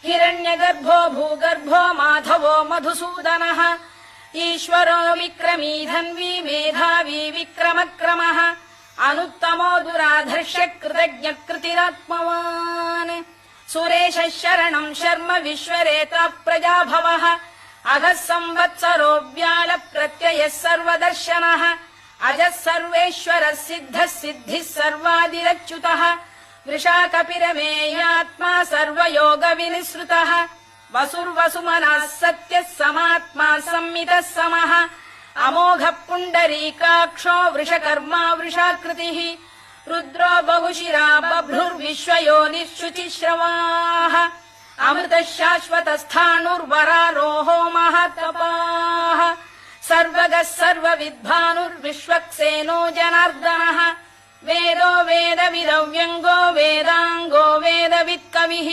हिरण्यगर्भो भूगर्भो माधवो मधुसूदनः ईश्वरो विक्रमी धन्वी मेधावी विक्रमक्रमः अनुत्तमो दुराधर्ष्य कृतज्ञ कृतिरात्मवान् सुरेशः शरणम् शर्म विश्वरेता प्रजाभवः अगः संवत्सरो व्याल प्रत्ययः सर्वदर्शनः अजः सर्वेश्वरः सिद्धः सिद्धिः सर्वादिरच्युतः वृषाकपिरमेयात्मा सर्वयोग विनिसृतः वसुर्वसुमनः सत्यः समात्मा संमितः समः अमोघः पुण्डरीकाक्षो वृषकर्मा वृषाकृतिः रुद्रो बहुशिरा बभ्रुर्विश्वयोनिःशुचिश्रवाः अमृतः शाश्वतस्थाणुर्वरारोहो महातपाः सर्वगः सर्वविद्भानुर्विश्वक्सेनो जनार्दनः वेदो वेदविदव्यङ्गो वेदाङ्गो वेदवित्कविः